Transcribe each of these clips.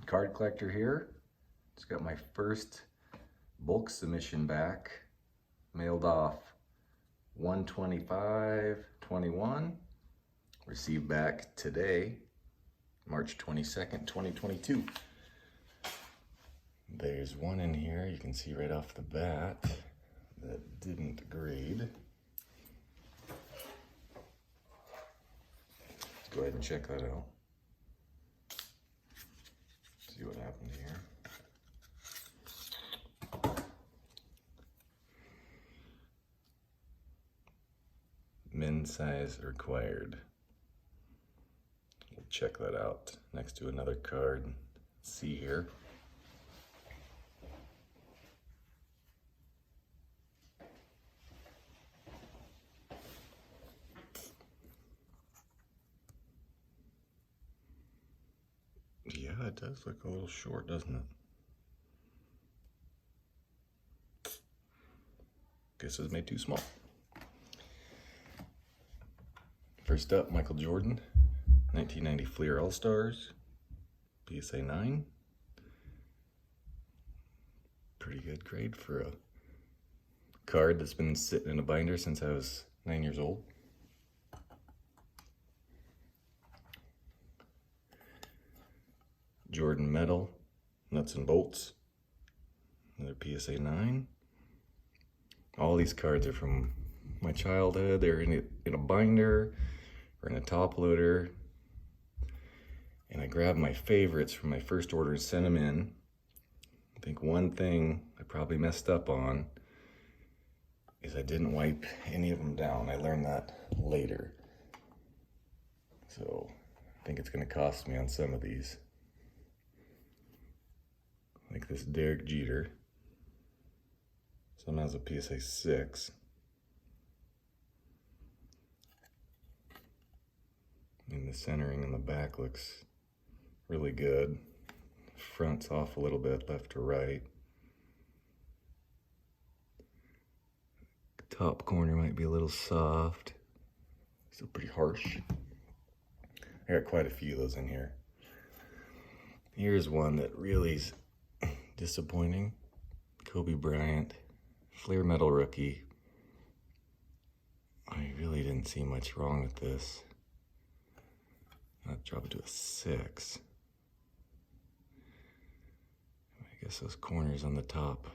card collector here. Just got my first bulk submission back, mailed off 1/25/21, received back today, March 22nd, 2022. There's one in here you can see right off the bat that didn't grade. Let's go ahead and check that out. See what happened here. Men's size required. We'll check that out next to another card. See here. Yeah, it does look a little short, doesn't it? Guess it was made too small. First up, Michael Jordan, 1990 Fleer All-Stars, PSA 9. Pretty good grade for a card that's been sitting in a binder since I was 9 years old. Jordan Metal, Nuts and Bolts, another PSA 9. All these cards are from my childhood. They're in a binder or in a top loader. And I grabbed my favorites from my first order and sent them in. I think one thing I probably messed up on is I didn't wipe any of them down. I learned that later. So I think it's gonna cost me on some of these. Like this Derek Jeter. Some has a PSA 6. And the centering in the back looks really good. Front's off a little bit, left to right. Top corner might be a little soft. Still pretty harsh. I got quite a few of those in here. Here's one that really is disappointing. Kobe Bryant, Fleer Metal Rookie. I really didn't see much wrong with this. I'd drop it to a 6. I guess those corners on the top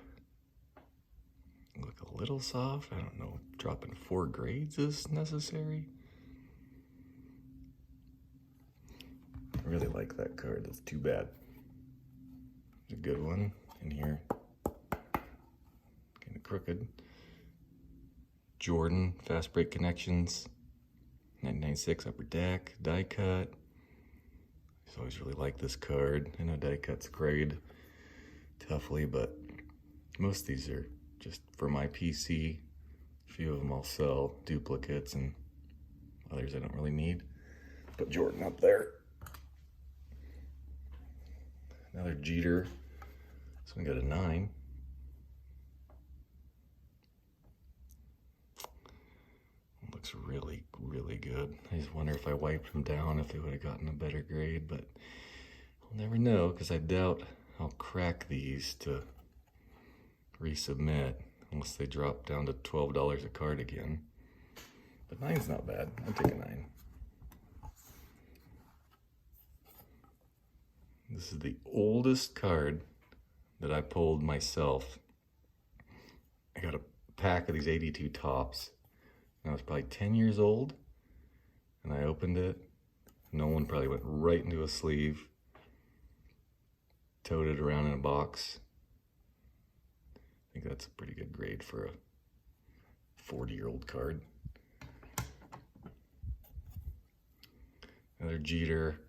look a little soft. I don't know if dropping 4 grades is necessary. I really like that card. That's too bad. A good one in here. Kind of crooked. Jordan, Fast Break Connections, 1996 Upper Deck, die cut. I always really liked this card. I know die cuts grade toughly, but most of these are just for my PC. A few of them I'll sell, duplicates, and others I don't really need. Put Jordan up there. Another Jeter. This one got a 9. Looks really, really good. I just wonder if I wiped them down if they would have gotten a better grade, but I'll never know because I doubt I'll crack these to resubmit unless they drop down to $12 a card again. But 9's not bad. I'll take a 9. This is the oldest card that I pulled myself. I got a pack of these 82 tops. I was probably 10 years old, and I opened it. No one probably went right into a sleeve, towed it around in a box. I think that's a pretty good grade for a 40-year-old card. Another Jeter.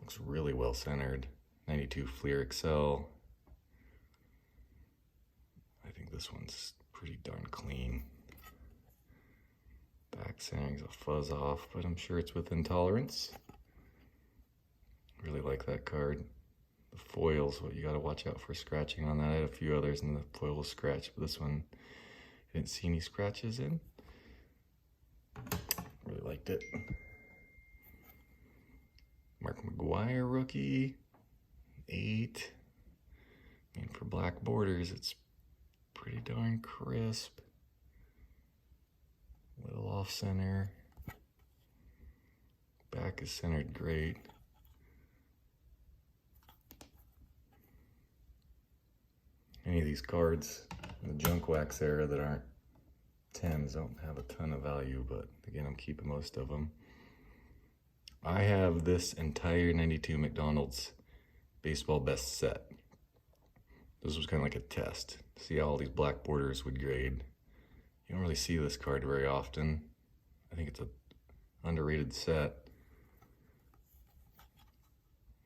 Looks really well centered. 92 Fleer Excel. I think this one's pretty darn clean. Back centering's a fuzz off, but I'm sure it's within tolerance. Really like that card. The foil's what you gotta watch out for scratching on that. I had a few others and the foil was scratched, but this one I didn't see any scratches in. Really liked it. Mark McGuire rookie, 8. And for black borders, it's pretty darn crisp. Little off center. Back is centered great. Any of these cards in the junk wax era that aren't 10s don't have a ton of value, but again, I'm keeping most of them. I have this entire 92 McDonald's baseball best set. This was kind of like a test. See how all these black borders would grade. You don't really see this card very often. I think it's an underrated set.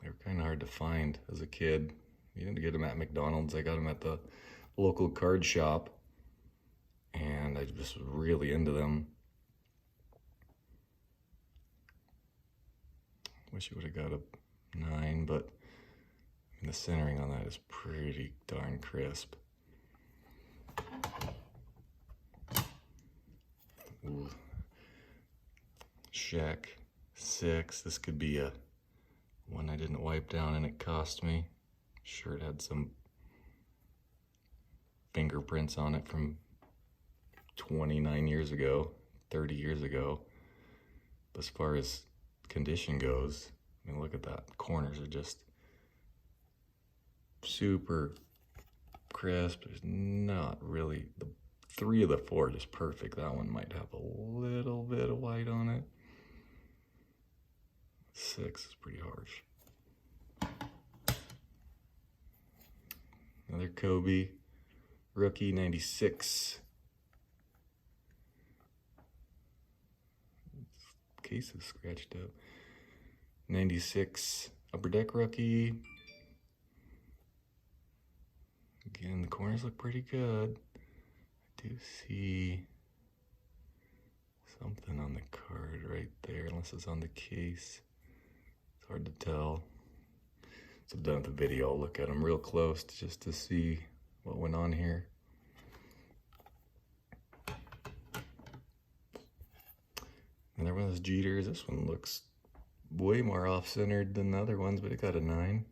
They were kind of hard to find as a kid. You didn't get them at McDonald's. I got them at the local card shop, and I just was really into them. Wish I would have got a 9, but the centering on that is pretty darn crisp. Ooh. Shaq 6. This could be a one I didn't wipe down and it cost me. Sure, it had some fingerprints on it from 29 years ago, 30 years ago. But as far as condition goes, I mean, look at that. The corners are just super crisp. There's not really, the 3 of the 4 are just perfect. That one might have a little bit of white on it. 6 is pretty harsh. Another Kobe rookie, 96. Case is scratched up. 96 Upper Deck rookie. Again, the corners look pretty good. I do see something on the card right there, unless it's on the case. It's hard to tell. So I'm done with the video. I'll look at them real close just to see what went on here. Another one of those Jeters. This one looks way more off-centered than the other ones, but it got a 9.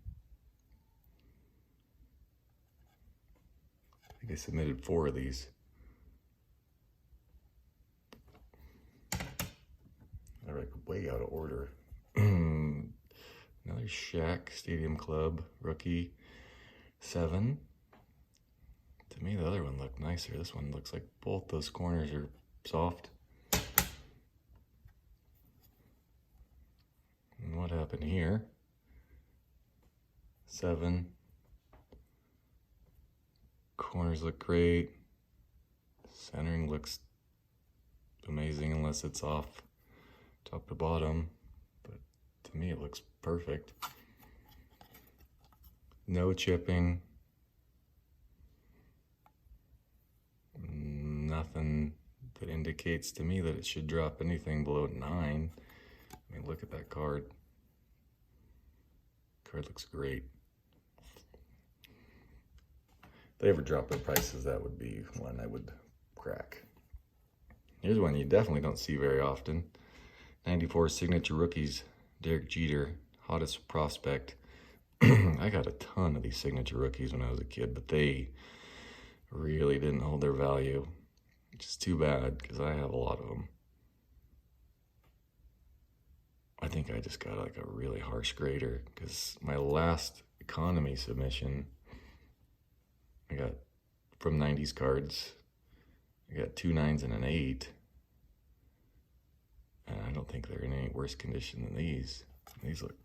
I think I submitted 4 of these. They're like way out of order. Another Shaq Stadium Club rookie, 7. To me, the other one looked nicer. This one looks like both those corners are soft. And what happened here? 7. Corners look great. Centering looks amazing unless it's off top to bottom. But to me, it looks perfect. No chipping. Nothing that indicates to me that it should drop anything below 9. I mean, look at that card. Card looks great. If they ever drop their prices, that would be one I would crack. Here's one you definitely don't see very often. 94 Signature Rookies, Derek Jeter, hottest prospect. I got a ton of these Signature Rookies when I was a kid, but they really didn't hold their value, which is too bad because I have a lot of them. I think I just got like a really harsh grader because my last economy submission, I got from 90's cards, I got 2 9s and an 8. And I don't think they're in any worse condition than these. These look,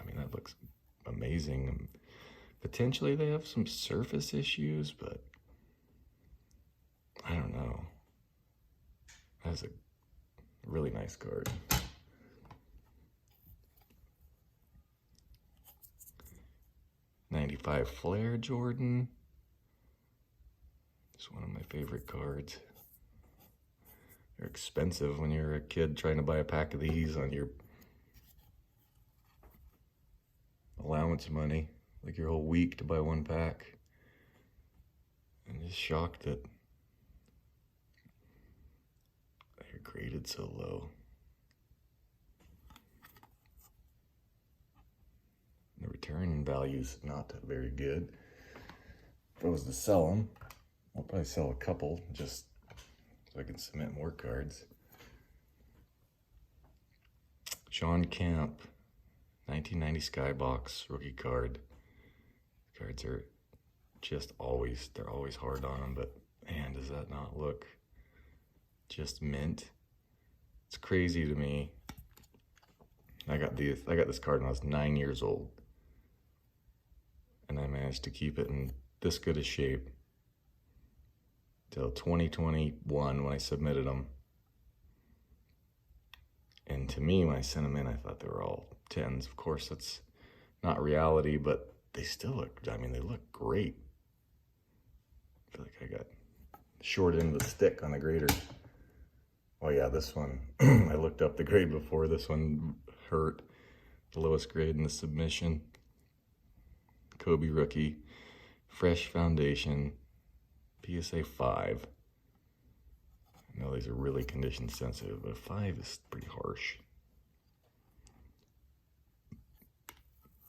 I mean, that looks amazing. And potentially they have some surface issues, but I don't know. That's a really nice card. '95 Flair Jordan. It's one of my favorite cards. They're expensive when you're a kid trying to buy a pack of these on your allowance money, like your whole week to buy one pack. I'm just shocked that they're graded so low. The return return value's not very good. If I was to sell them, I'll probably sell a couple just so I can submit more cards. Sean Camp, 1990 Skybox rookie card. Cards are just always, they're always hard on them, but man, does that not look just mint? It's crazy to me. I got this card when I was 9 years old, and I managed to keep it in this good a shape till 2021 when I submitted them. And to me, when I sent them in, I thought they were all 10s. Of course, that's not reality, but they still look, I mean, they look great. I feel like I got short end of the stick on the grader. Oh yeah, this one, I looked up the grade before. This one hurt. The lowest grade in the submission. Kobe rookie, fresh foundation, PSA 5. I know these are really condition sensitive, but 5 is pretty harsh.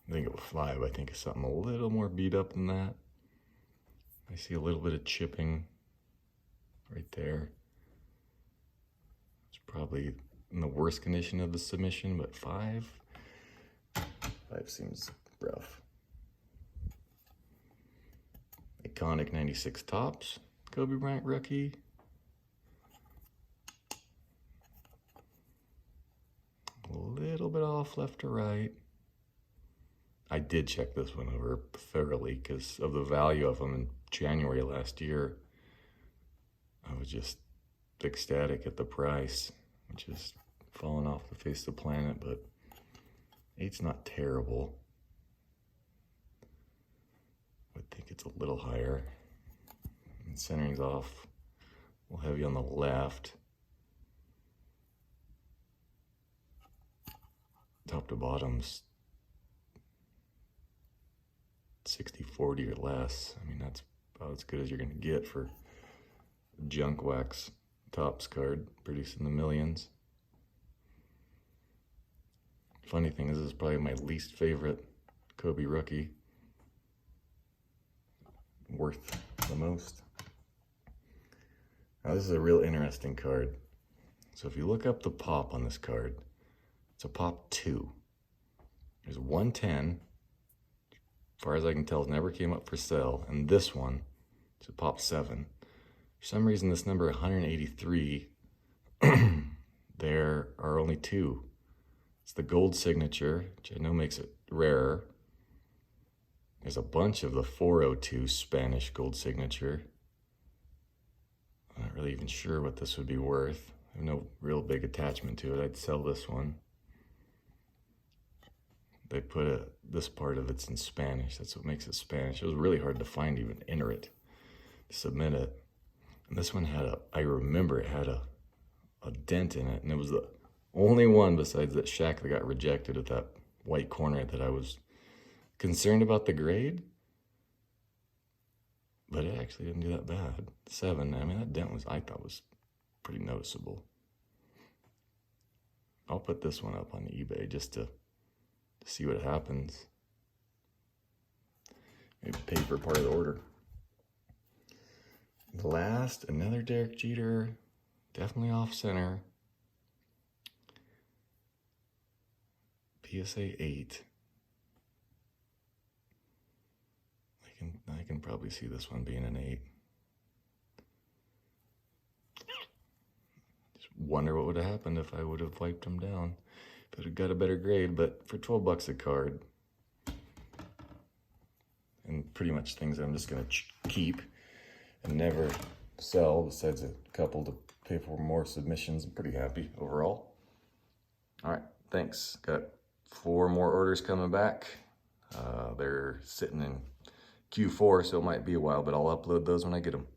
I think of a 5, I think of something a little more beat up than that. I see a little bit of chipping right there. It's probably in the worst condition of the submission, but 5 seems rough. Iconic 96 Topps, Kobe Bryant rookie. A little bit off left to right. I did check this one over thoroughly because of the value of them in January last year. I was just ecstatic at the price, which is falling off the face of the planet, but 8's not terrible. I think it's a little higher. And centering's off a little heavy on the left. Top to bottom's 60-40 or less. I mean, that's about as good as you're gonna get for junk wax Topps card producing the millions. Funny thing is, this is probably my least favorite Kobe rookie. Worth the most. Now this is a real interesting card. So if you look up the pop on this card, it's a pop 2. There's 110, as far as I can tell, never came up for sale, and this one, it's a pop 7. For some reason, this number 183, there are only 2. It's the gold signature, which I know makes it rarer. There's a bunch of the 402 Spanish gold signature. I'm not really even sure what this would be worth. I have no real big attachment to it. I'd sell this one. They put this part of it's in Spanish. That's what makes it Spanish. It was really hard to find, even enter it, submit it. And this one had I remember it had a dent in it, and it was the only one besides that Shaq that got rejected at that white corner that I was concerned about the grade. But it actually didn't do that bad. 7, I mean, that dent I thought was pretty noticeable. I'll put this one up on eBay just to see what happens. Maybe pay for part of the order. Last, another Derek Jeter, definitely off center. PSA 8. I can probably see this one being an 8. Just wonder what would have happened if I would have wiped them down. If it had got a better grade, but for 12 bucks a card, and pretty much things I'm just gonna keep and never sell, besides a couple to pay for more submissions. I'm pretty happy overall. All right, thanks. Got 4 more orders coming back. They're sitting in Q4, so it might be a while, but I'll upload those when I get them.